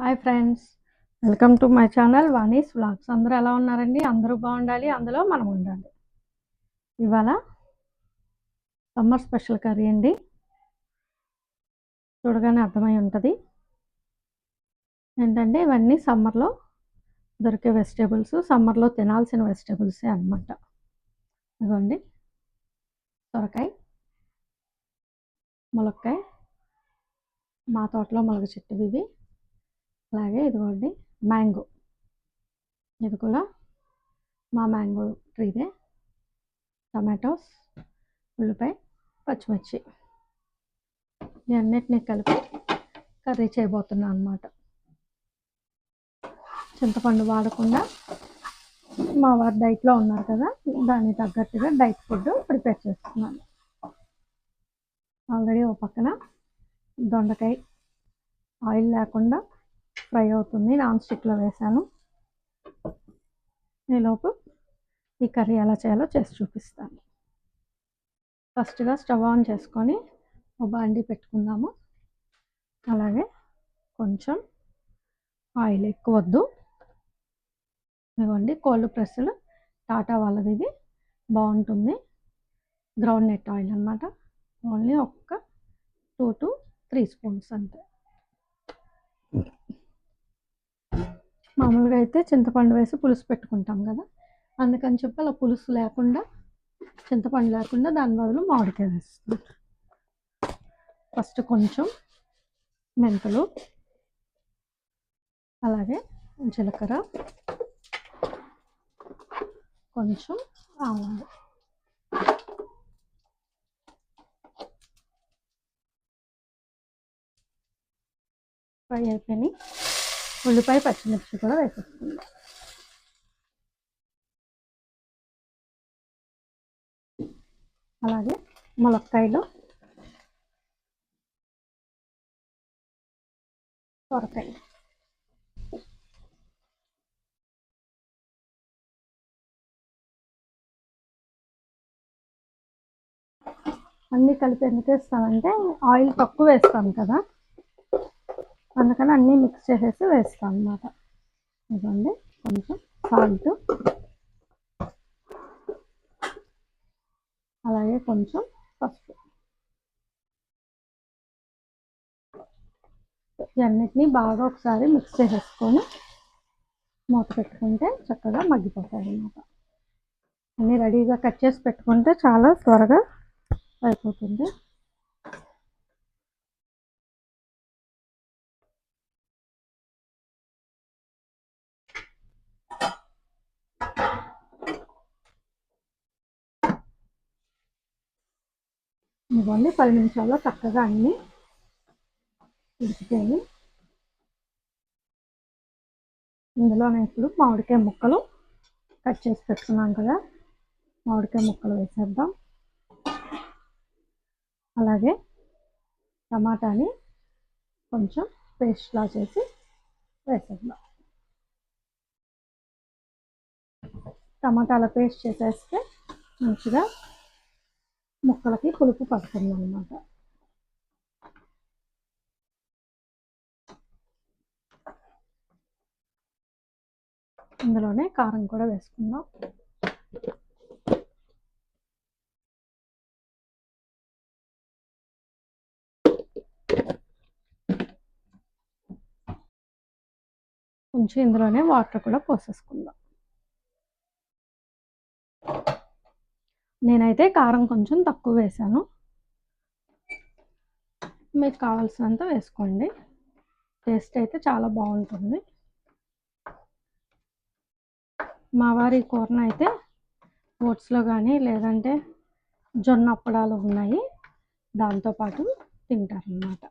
Hi friends, welcome to my channel Vani's vlogs. అందరూ ఎలా ఉన్నారండి? అందరూ బాగుండాలి, అందులో మనం ఉండాలి. ఇవాళ సమ్మర్ స్పెషల్ కర్రీ అండి. చూడగానే అర్థమై ఉంటుంది ఏంటంటే ఇవన్నీ సమ్మర్లో దొరికే వెజిటేబుల్స్, సమ్మర్లో తినాల్సిన వెజిటేబుల్సే అన్నమాట. ఇదిగోండి సొరకాయ, ములక్కాయ, మా తోటలో మొలక చెట్టు ఇవి. అలాగే ఇదిగోండి మ్యాంగో, ఇది కూడా మా మ్యాంగో ట్రీదే. టమాటోస్, ఉల్లిపాయ, పచ్చిమిర్చి, ఇవన్నిటినీ కలిపి కర్రీ చేయబోతున్నాను అన్నమాట. చింతపండు వాడకుండా మా వారు డైట్లో ఉన్నారు కదా, దానికి తగ్గట్టుగా డైట్ ఫుడ్ ప్రిపేర్ చేస్తున్నాను. ఆల్రెడీ ఓ పక్కన దొండకాయ ఆయిల్ లేకుండా ఫ్రై అవుతుంది, నాన్ స్టిక్లో వేసాను. ఈలోపు ఈ కర్రీ ఎలా చేయాలో చేసి చూపిస్తాను. ఫస్ట్గా స్టవ్ ఆన్ చేసుకొని ఒక బాండీ పెట్టుకుందాము. అలాగే కొంచెం ఆయిల్ ఎక్కువ వద్దు. ఇదిగోండి కోల్డ్ ప్రెస్డ్ టాటా వాళ్ళది, ఇది బాగుంటుంది. గ్రౌండ్ నట్ ఆయిల్ అన్నమాట. ఓన్లీ ఒక్క 2 to 3 స్పూన్స్ అంతే. మామూలుగా అయితే చింతపండు వేసి పులుసు పెట్టుకుంటాం కదా, అందుకని చెప్పి అలా పులుసు లేకుండా, చింతపండు లేకుండా దాని బదులు మామిడికాయ వేస్తుంది. ఫస్ట్ కొంచెం మెంతులు, అలాగే జీలకర్ర, కొంచెం ఆవాలు, ఫ్రై అయిపోయి ఉల్లిపాయ, పచ్చిమిర్చి కూడా వేసేస్తుంది. అలాగే ములక్కాయలు, సొరకాయ, అన్నీ కలిపి ఎందుకు వేస్తామంటే ఆయిల్ తక్కువ వేస్తాం కదా, అందుకని అన్నీ మిక్స్ చేసేసి వేస్తాం అన్నమాట. ఇదిగోండి కొంచెం సాల్ట్, అలాగే కొంచెం పసుపు. ఇవన్నిటినీ బాగా ఒకసారి మిక్స్ చేసేసుకొని మూత పెట్టుకుంటే చక్కగా మగ్గిపోతాయి అన్నమాట. అన్నీ రెడీగా కట్ చేసి పెట్టుకుంటే చాలా త్వరగా అయిపోతుంది. ఇవ్వండి 10 నిమిషాల్లో చక్కగా అన్నీ ఉడికిపోయి, ఇందులోనే ఇప్పుడు మామిడికాయ ముక్కలు కట్ చేసి పెట్టుకున్నాం కదా, మామిడికాయ ముక్కలు వేసేద్దాం. అలాగే టమాటాని కొంచెం పేస్ట్లా చేసి వేసేద్దాం. టమాటాల పేస్ట్ చేసేస్తే మంచిగా ముక్కలకి పులుపు పడుతుంది అన్నమాట. ఇందులోనే కారం కూడా వేసుకుందాం. కొంచెం ఇందులోనే వాటర్ కూడా పోసేసుకుందాం. నేనైతే కారం కొంచెం తక్కువ వేసాను, మీకు కావాల్సినంత వేసుకోండి. టేస్ట్ అయితే చాలా బాగుంటుంది. మా వారి కూరను అయితే ఓట్స్లో కానీ లేదంటే జొన్న అప్పడాలు ఉన్నాయి, దాంతోపాటు తింటారన్నమాట.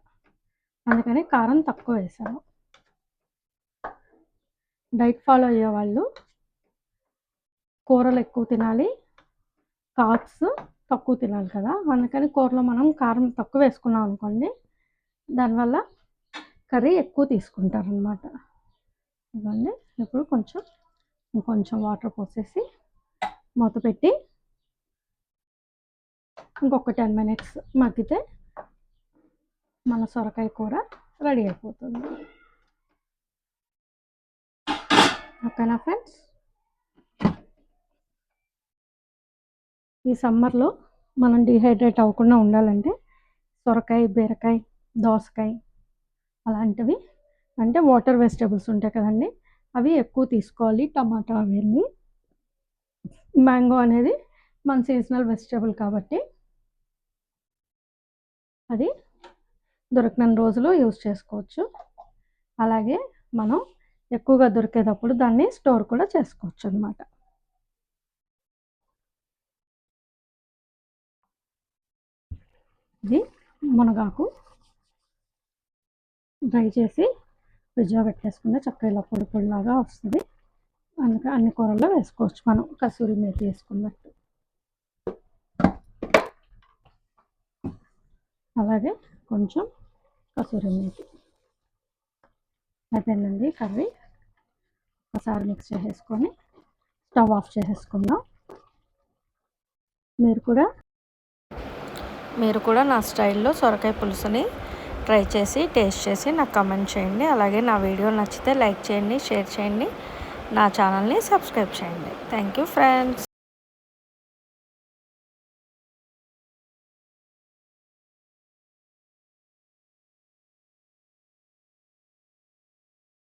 అందుకని కారం తక్కువ వేసాను. డైట్ ఫాలో అయ్యేవాళ్ళు కూరలు ఎక్కువ తినాలి, కార్బ్స్ తక్కువ తినాలి కదా, అందుకని కూరలో మనం కారం తక్కువ వేసుకున్నాం అనుకోండి, దానివల్ల కర్రీ ఎక్కువ తీసుకుంటారనమాట. ఇవన్నీ ఇప్పుడు కొంచెం వాటర్ పోసేసి మూత పెట్టి ఇంకొక 10 minutes మగ్గితే మన సొరకాయ కూర రెడీ అయిపోతుంది. ఓకేనా ఫ్రెండ్స్? ఈ సమ్మర్లో మనం డిహైడ్రేట్ అవ్వకుండా ఉండాలంటే సొరకాయ, బీరకాయ, దోసకాయ అలాంటివి అంటే వాటర్ వెజిటేబుల్స్ ఉంటాయి కదండి, అవి ఎక్కువ తీసుకోవాలి. టమాటా అవన్నీ. మ్యాంగో అనేది మన సీజనల్ వెజిటేబుల్ కాబట్టి అది దొరికిన రోజులు యూజ్ చేసుకోవచ్చు. అలాగే మనం ఎక్కువగా దొరికేటప్పుడు దాన్ని స్టోర్ కూడా చేసుకోవచ్చు అన్నమాట. ఇది మునగాకు డ్రై చేసి ఫ్రిడ్జ్లో పెట్టేసుకుంటే చక్కగా ఇలా పొడి పొడిలాగా వస్తుంది. అందుకే అన్ని కూరల్లో వేసుకోవచ్చు మనం కసూరి మేతి వేసుకున్నట్టు. అలాగే కొంచెం కసూరి మేతి. అయిపోయిందండి కర్రీ. ఒకసారి మిక్స్ చేసేసుకొని స్టవ్ ఆఫ్ చేసేసుకుందాం. మీరు కూడా నా స్టైల్లో సొరకాయ పులుసుని ట్రై చేసి టేస్ట్ చేసి నాకు కామెంట్ చేయండి. అలాగే నా వీడియో నచ్చితే లైక్ చేయండి, షేర్ చేయండి, నా ఛానల్ని సబ్స్క్రైబ్ చేయండి. Thank you friends.